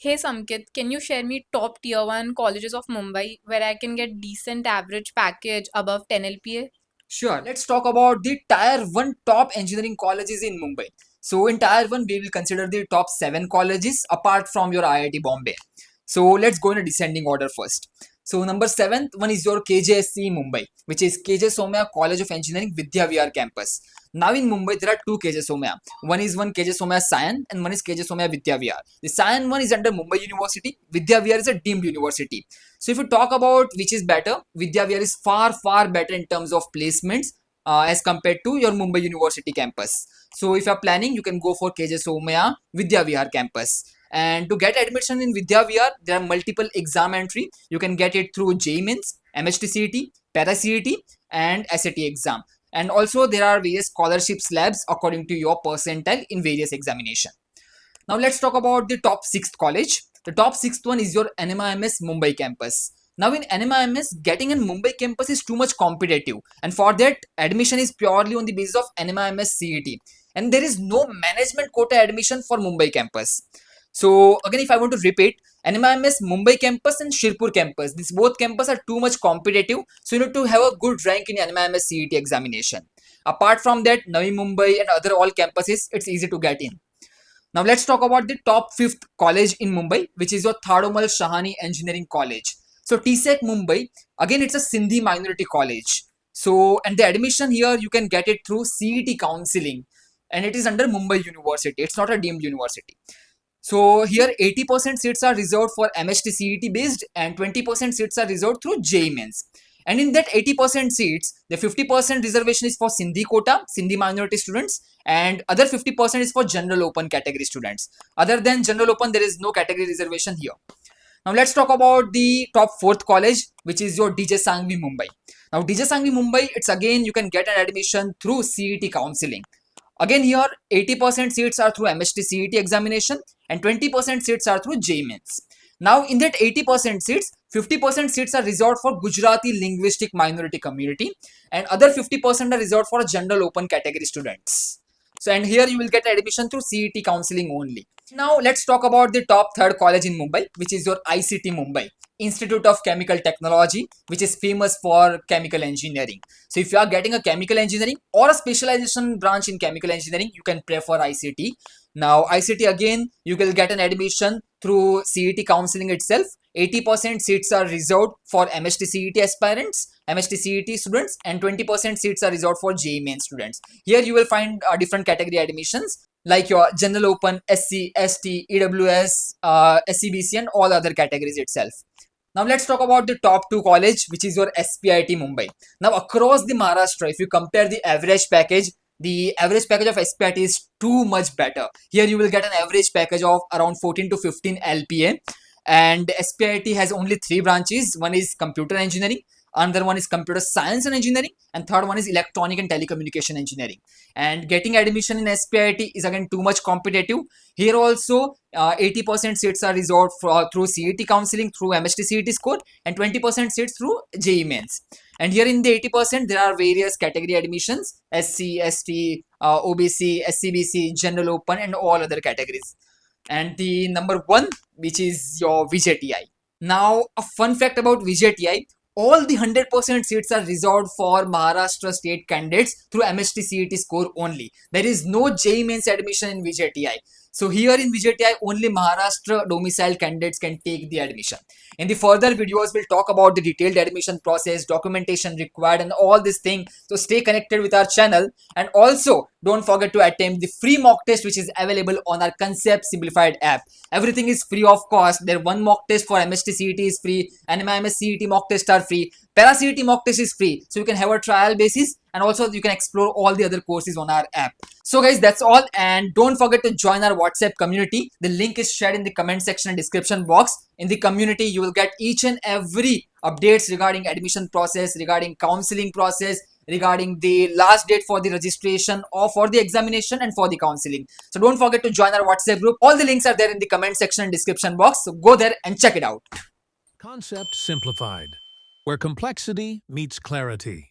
Hey Samkit, can you share me top tier 1 colleges of Mumbai where I can get decent average package above 10 LPA? Sure, let's talk about the Tier 1 top engineering colleges in Mumbai. So, in Tier 1, we will consider the top 7 colleges apart from your IIT Bombay. So, let's go in a descending order first. So, number 7th one is your KJSC Mumbai, which is KJ Somaya College of Engineering Vidya Vihar campus. Now, in Mumbai, there are two KJ Somaya. One KJ Somaya Sion and one is KJ Somaya Vidya Vihar. The Sion one is under Mumbai University, Vidya Vihar is a deemed university. So if you talk about which is better, Vidya Vihar is far better in terms of placements as compared to your Mumbai University campus. So if you are planning, you can go for KJ Somaya Vidya Vihar campus. And to get admission in Vidya Vihar, there are multiple exam entry. You can get it through JEE Mains, MHTCET, ParaCET, and SAT exam. And also there are various scholarship slabs according to your percentile in various examination. Now let's talk about the top sixth college. The top sixth one is your NMIMS Mumbai campus. Now in NMIMS, getting in Mumbai campus is too much competitive, and for that admission is purely on the basis of NMIMS CET, and there is no management quota admission for Mumbai campus. So again, if I want to repeat, NMIMS Mumbai campus and Shirpur campus, these both campus are too much competitive, so you need to have a good rank in NMIMS CET examination. Apart from that, Navi Mumbai and other all campuses, it's easy to get in. Now let's talk about the top fifth college in Mumbai, which is your Thadomal Shahani Engineering College. So TSEC Mumbai, again it's a Sindhi minority college. So and the admission here you can get it through CET counseling, and it is under Mumbai University. It's not a deemed university. So here 80% seats are reserved for MHT CET based and 20% seats are reserved through JEE Mains. And in that 80% seats, the 50% reservation is for Sindhi quota, Sindhi minority students, and other 50% is for general open category students. Other than general open, there is no category reservation here. Now let's talk about the top fourth college, which is your DJ Sangvi Mumbai. Now DJ Sangvi Mumbai, it's again you can get an admission through CET counseling. Again here 80% seats are through MHT CET examination and 20% seats are through JEE Mains. Now in that 80% seats, 50% seats are reserved for Gujarati linguistic minority community and other 50% are reserved for general open category students. So and here you will get admission through CET counseling only. Now let's talk about the top third college in Mumbai, which is your ICT Mumbai, Institute of Chemical Technology, which is famous for chemical engineering. So if you are getting a chemical engineering or a specialization branch in chemical engineering, you can prefer ICT. Now ICT again, you will get an admission through CET counseling itself. 80% seats are reserved for MHT CET aspirants, MHT CET students, and 20% seats are reserved for JEE Main students. Here you will find different category admissions like your general open, SC, ST, EWS, SCBC, and all other categories itself. Now let's talk about the top two college, which is your SPIT Mumbai. Now across the Maharashtra, if you compare the average package of SPIT is too much better. Here you will get an average package of around 14 to 15 LPA, and SPIT has only three branches. One is computer engineering, another one is computer science and engineering, and third one is electronic and telecommunication engineering. And getting admission in SPIT is again too much competitive. Here also 80% seats are reserved through CET counseling through MHT CET score and 20% seats through JEE Mains. And here in the 80% there are various category admissions: SC, ST, OBC, SCBC, general open, and all other categories. And the number one, which is your VJTI. Now, a fun fact about VJTI: all the 100% seats are reserved for Maharashtra state candidates through MHT CET score only. There is no JEE Mains admission in VJTI. So here in VJTI, only Maharashtra domicile candidates can take the admission. In the further videos, we'll talk about the detailed admission process, documentation required, and all these things. So stay connected with our channel, and also don't forget to attempt the free mock test which is available on our Concept Simplified app. Everything is free of cost. There one mock test for MHT CET is free, NMIMS CET mock tests are free, Para CET mock test is free. So you can have a trial basis, and also you can explore all the other courses on our app. So guys, that's all, and don't forget to join our WhatsApp community. The link is shared in the comment section and description box. In the community, you will get each and every updates regarding admission process, regarding counseling process, regarding the last date for the registration or for the examination and for the counseling. So don't forget to join our WhatsApp group. All the links are there in the comment section and description box. So go there and check it out. Concept Simplified, where complexity meets clarity.